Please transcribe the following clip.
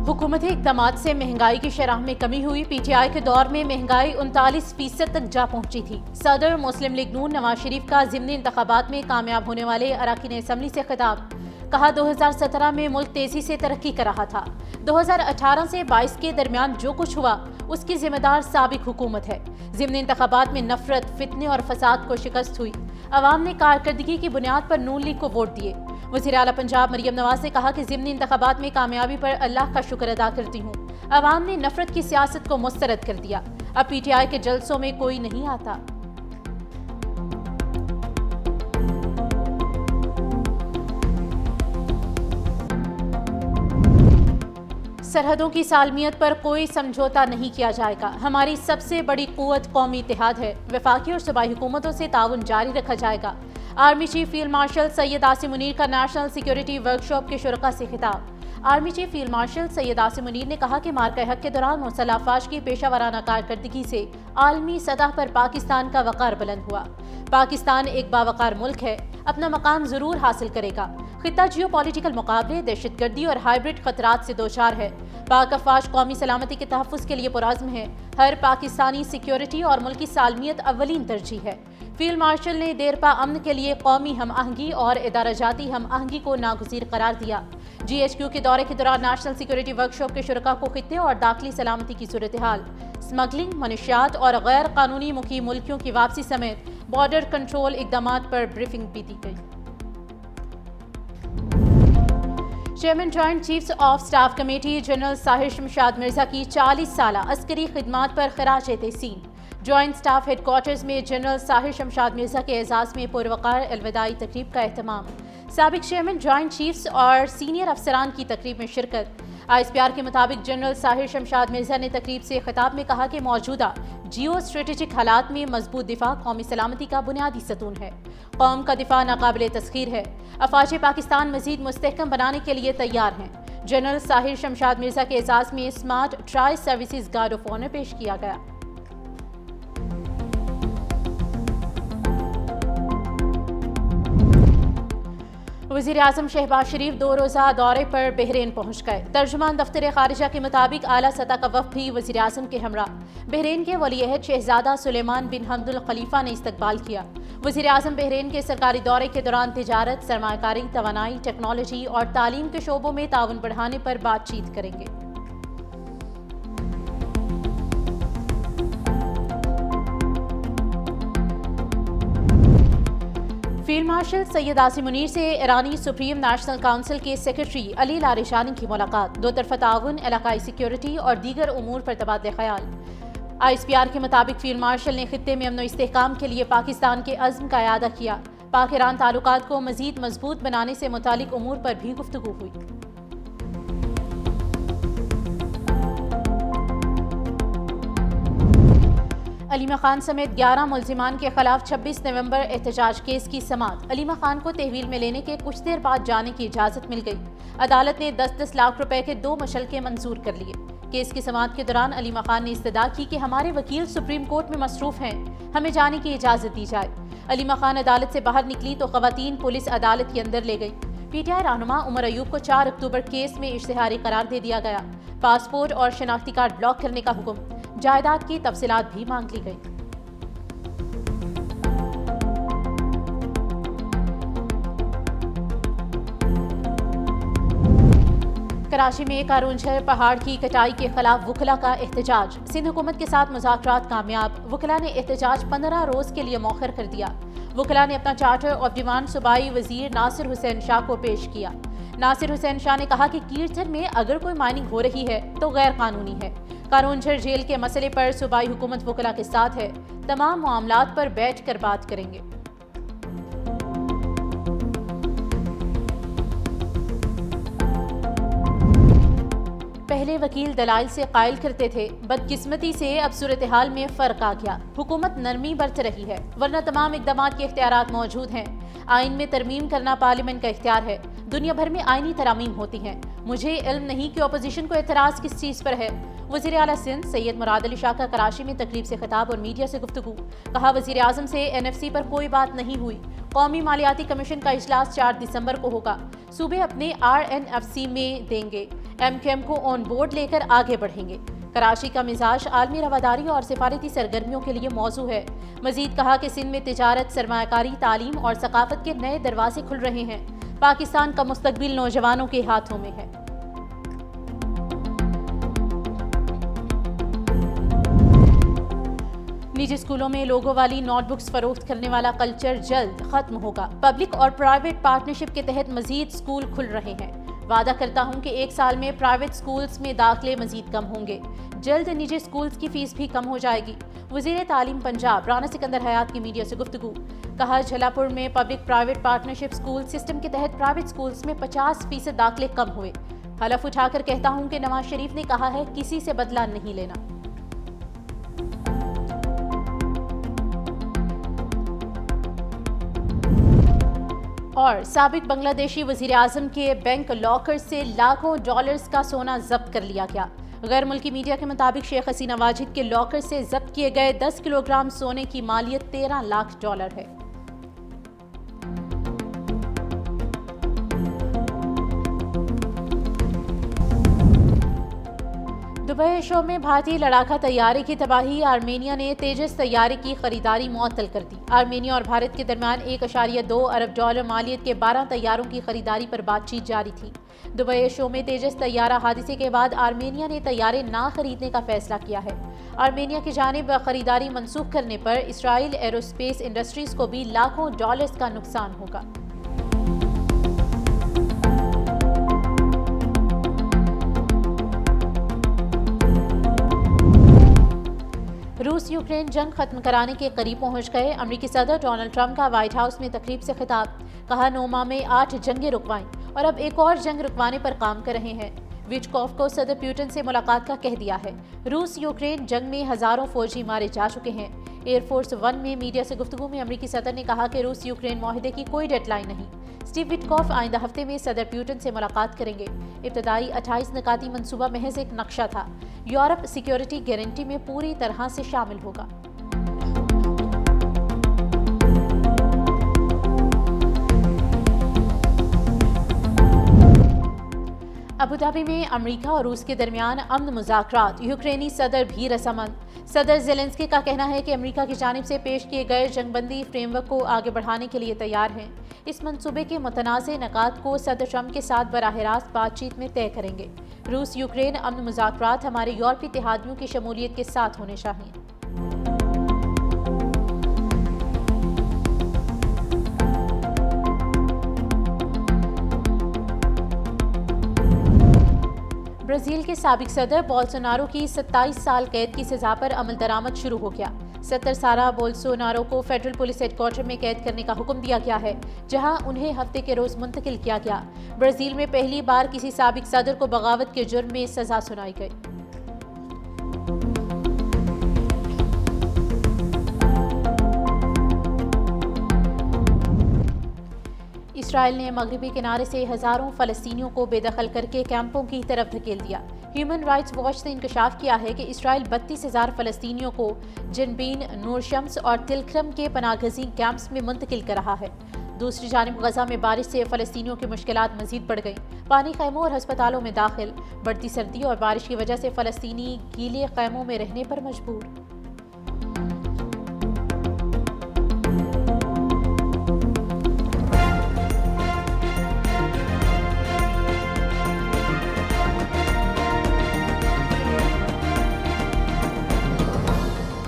हुकूमती इक़दामात से महंगाई की शरह में कमी हुई। PTI के दौर में महंगाई 39% तक जा पहुंची थी। सदर मुस्लिम लीग नून नवाज शरीफ का ज़िमनी इंतखाबात में कामयाब होने वाले अरकान असम्बली से खिताब। कहा 2017 में मुल्क तेजी से तरक्की कर रहा था। 2018 से 22 के दरमियान जो कुछ हुआ उसकी जिम्मेदार साबिक हुकूमत है। ज़िमनी इंतखाबात में नफरत, फितने और फसाद को शिकस्त हुई। अवाम ने कारकर्दगी की बुनियाद पर नून लीग को वोट दिए। वज़ीर आला पंजाब मरियम नवाज ने कहा कि ज़िमनी इंतखाबात में कामयाबी पर अल्लाह का शुक्र अदा करती हूँ। अवाम ने नफरत की सियासत को मुस्तरद कर दिया। अब PTI के जलसों में कोई नहीं आता। सरहदों की सालमियत पर कोई समझौता नहीं किया जाएगा। हमारी सबसे बड़ी कुव्वत कौमी इत्तेहाद है। वफाकी और सूबाई हुकूमतों से ताउन जारी रखा जाएगा। Army chief field marshal Syed Asim Munir का नेशनल सिक्योरिटी वर्कशॉप के शुरका से खिताब। Army chief field marshal Syed Asim Munir ने कहा कि मार्का हक के दौरान मुसल्लह अफवाज की पेशा वराना कारकर्दगी से आलमी सतह पर पाकिस्तान का वकार बुलंद हुआ। पाकिस्तान एक बावकार मुल्क है, अपना मकाम जरूर हासिल करेगा। खिता जियो पॉलिटिकल मुकाबले, दहशतगर्दी और हाइब्रिड खतरात से दोचार है। पाक अफवाज कौमी सलामती के तहफ़्फ़ुज़ के लिए पुरज़्म है। हर पाकिस्तानी सिक्योरिटी और मुल्की सालमियत अव्वलीन तरजीह है। फील्ड मार्शल ने देरपा अमन के लिए कौमी हम आहंगी और इदाराजाती हम आहंगी को नागुज़ीर करार दिया। GHQ के दौरे के दौरान नेशनल सिक्योरिटी वर्कशॉप के शुरका को खित्ते और दाखिली सलामती की सूरत हाल, स्मगलिंग, मनशियात और गैर कानूनी मुकीम मुल्कियों की वापसी समेत बॉर्डर कंट्रोल इक़दामात पर ब्रीफिंग भी दी गई। Chairman joint chiefs of staff committee general Sahir Shamshad Mirza की 40 साला अस्करी खिदमात पर खराज तहसीन। जॉइंट स्टाफ हेडक्वार्टर्स में जनरल साहिर शमशाद मिर्जा के एजाज़ में पुरवकार अलविदाई तकरीब का एहतमाम। साबिक चेयरमैन जॉइंट चीफ्स और सीनियर अफसरान की तकरीब में शिरकत। ISPR के मुताबिक जनरल साहिर शमशाद मिर्जा ने तकरीब से खिताब में कहा कि मौजूदा जियो स्ट्रेटेजिक हालात में मजबूत दिफा कौमी सलामती का बुनियादी सतून है। कौम का दिफा नाकाबिले तस्खीर है। अफवाज पाकिस्तान मजीद मुस्तहकम बनाने के लिए तैयार हैं। जनरल साहिर शमशाद मिर्जा के एजाज़ में smart tri services guard of honour पेश किया गया। वज़ीर आज़म शहबाज शरीफ 2 रोज़ा दौरे पर बहरीन पहुँच गए। तर्जुमान दफ्तर खारिजा के मुताबिक आला सतह का वफ़द भी वज़ीर आज़म के हमरा बहरीन के वली-ए-अहद शहज़ादा सुलेमान बिन हमदुल खलीफा ने इस्तकबाल किया। वज़ीर आज़म बहरीन के सरकारी दौरे के दौरान तिजारत, सरमायाकारी, तवानाई, टेक्नोलॉजी और तालीम के शोबों में ताउन बढ़ाने पर बातचीत करेंगे। फील्ड मार्शल सैयद आसिम मुनीर से ईरानी सुप्रीम नेशनल काउंसिल के सेक्रेटरी अली लारिशानी की मुलाकात। 2 तरफ़ा ताउन, इलाकाई सिक्योरिटी और दीगर उमूर पर तबादला ख्याल। ISPR के मुताबिक फील्ड मार्शल ने खित्ते में अमन इस्तेहकाम के लिए पाकिस्तान के अज़्म का इआदा किया। पाक ईरान ताल्लुकात को मज़ीद मजबूत बनाने से मुतालिक उमूर पर भी गुफ्तगू हुई। अलीमा खान समेत 11 मुल्जिमान के खिलाफ 26 नवंबर एहतजाज केस की समाअत। अलीमा खान को तहवील में लेने के कुछ देर बाद जाने की इजाज़त मिल गई। अदालत ने 10-10 लाख रुपए के 2 मशल्के मंजूर कर लिए। केस की समाअत के दौरान अलीमा खान ने इस्तदा की कि हमारे वकील सुप्रीम कोर्ट में मसरूफ हैं, हमें जाने की इजाज़त दी जाए। अलीमा खान अदालत से बाहर निकली तो खवातीन पुलिस अदालत के अंदर ले गई। PTI रहनुमा उमर अयूब को 4 अक्टूबर केस में इश्तिहारी करार दे दिया गया। पासपोर्ट और शनाख्ती कार्ड ब्लॉक करने का हुक्म, जायदाद की तफसीलात भी मांग ली गई। कराची में कारूनझर पहाड़ की कटाई के खिलाफ वुकला का एहतजाज। सिंध हुकूमत के साथ मुज़ाकरात कामयाब। वुकला ने एहतजाज 15 रोज के लिए मौखर कर दिया। वुकला ने अपना चार्टर ऑफ डिमांड सूबाई वजीर नासिर हुसैन शाह को पेश किया। नासिर हुसैन शाह ने कहा कि कीरथर में अगर कोई माइनिंग हो रही है तो गैर कानूनी है। कारूनझर जेल के मसले पर सूबाई हुकूमत वुकला के साथ है। तमाम मामलात पर बैठ कर बात करेंगे। पहले वकील दलाइल से कायल करते थे, बदकिस्मती से अब सूरत हाल में फर्क आ गया। हुकूमत नरमी बरत रही है, वरना तमाम इक़दामात के इख्तियारात मौजूद हैं। आइन में तरमीम करना पार्लियामेंट का इख्तियार है। दुनिया भर में आइनी तरामीम होती हैं। मुझे इल्म नहीं कि अपोजिशन को एतराज़ किस चीज़ पर है। वज़ीर आला सिंध सैयद मुराद अली शाह का कराची में तकरीब से खिताब और मीडिया से गुफ्तगू। कहा, वज़ीर आज़म से NFC पर कोई बात नहीं हुई। कौमी मालियाती कमीशन का इजलास 4 दिसंबर को होगा। सूबे अपने RNFC में देंगे। MQM को ऑन बोर्ड लेकर आगे बढ़ेंगे। कराची का मिजाज आलमी रवादारी और सिफारती सरगर्मियों के लिए मौजू है। मजीद कहा कि सिंध में तिजारत, सरमायाकारी, तालीम और सकाफत के नए दरवाजे खुल रहे हैं। पाकिस्तान का मुस्तकबिल नौजवानों के हाथों में है। निजी स्कूलों में लोगों वाली नोटबुक्स फरोख्त करने वाला कल्चर जल्द खत्म होगा। पब्लिक और प्राइवेट पार्टनरशिप के तहत मजीद स्कूल खुल रहे हैं। वादा करता हूं कि 1 साल में प्राइवेट स्कूल्स में दाखिले मजीद कम होंगे। जल्द निजी स्कूल्स की फीस भी कम हो जाएगी। वज़ीर तालीम पंजाब राना सिकंदर हयात की मीडिया से गुफ्तगू। कहा, झलापुर में public private partnership school system के तहत प्राइवेट स्कूल्स में 50% दाखिले कम हुए। हलफ उठाकर कहता हूं कि नवाज शरीफ ने कहा है किसी से बदला नहीं लेना। और साबिक बांग्लादेशी वज़ीर आज़म के बैंक लॉकर से लाखों डॉलर्स का सोना जब्त कर लिया गया। गैर मुल्की मीडिया के मुताबिक शेख हसीना वाजिद के लॉकर से जब्त किए गए 10 किलोग्राम सोने की मालियत 13 लाख डॉलर है। दुबई शो में भारतीय लड़ाका तैयारे की तबाही। आर्मेनिया ने तेजस तैयारे की खरीदारी मुअत्तल कर दी। आर्मेनिया और भारत के दरमियान 1.2 अरब डॉलर मालियत के 12 तैयारों की खरीदारी पर बातचीत जारी थी। दुबई शो में तेजस तैयारा हादसे के बाद आर्मेनिया ने तैयारे ना खरीदने का फैसला किया है। आर्मेनिया की जानिब खरीदारी मनसूख करने पर इसराइल एरोस्पेस इंडस्ट्रीज को भी लाखों डॉलर्स का नुकसान होगा। रूस यूक्रेन जंग खत्म कराने के करीब पहुंच गए। अमेरिकी सदर डोनाल्ड ट्रंप का व्हाइट हाउस में तकरीब से खिताब। कहा, नोमा में 8 जंगें रुकवाईं और अब एक और जंग रुकवाने पर काम कर रहे हैं। विटकॉफ को सदर प्यूटन से मुलाकात का कह दिया है। रूस यूक्रेन जंग में हजारों फौजी मारे जा चुके हैं। एयरफोर्स 1 में मीडिया से गुफ्तगू में अमेरिकी सदर ने कहा कि रूस यूक्रेन माहिदे की कोई डेडलाइन नहीं। स्टीव विटकॉफ आइंदा हफ्ते में सदर प्यूटन से मुलाकात करेंगे। इब्तदाई 28 निकाती मंसूबा महज एक नक्शा था। यूरोप सिक्योरिटी गारंटी में पूरी तरह से शामिल होगा। अबुधाबी में अमेरिका और रूस के दरमियान अमन मुज़ाकरात। यूक्रेनी सदर भी रसामंद। सदर ज़ेलेंस्की का कहना है कि अमेरिका की जानिब से पेश किए गए जंगबंदी फ्रेमवर्क को आगे बढ़ाने के लिए तैयार हैं। इस मंसूबे के मुतनाज़ नकात को सदर ट्रंप के साथ बराह रास्त बातचीत में तय करेंगे। रूस यूक्रेन अमन मुज़ाकरात हमारे यूरोपीय इत्तेहादियों की शमूलियत के साथ होने चाहिए। ब्राज़ील के साबिक सदर बोल्सोनारो की 27 साल कैद की सजा पर अमल दरामद शुरू हो गया। 70 साला बोल्सोनारो को फेडरल पुलिस हेडक्वार्टर में कैद करने का हुक्म दिया गया है, जहां उन्हें हफ्ते के रोज मुंतकिल किया गया। ब्राज़ील में पहली बार किसी साबिक सदर को बगावत के जुर्म में सजा सुनाई गई। इसराइल ने मगरबी किनारे से हजारों फलस्तीनियों को बेदखल करके कैंपों की तरफ धकेल दिया। ह्यूमन राइट्स वॉच ने इंकशाफ किया है कि इसराइल 32,000 फलस्तीनियों को जिनबीन, नूर शम्स और तिलक्रम के पनाहगज़ीन कैंप्स में मुंतकिल कर रहा है। दूसरी जानिब गजा में बारिश से फलस्तीनियों की मुश्किलात मजीद बढ़ गई। पानी खैमों और अस्पतालों में दाखिल। बढ़ती सर्दी और बारिश की वजह से फलस्तीनी गीले खैमों में रहने पर मजबूर।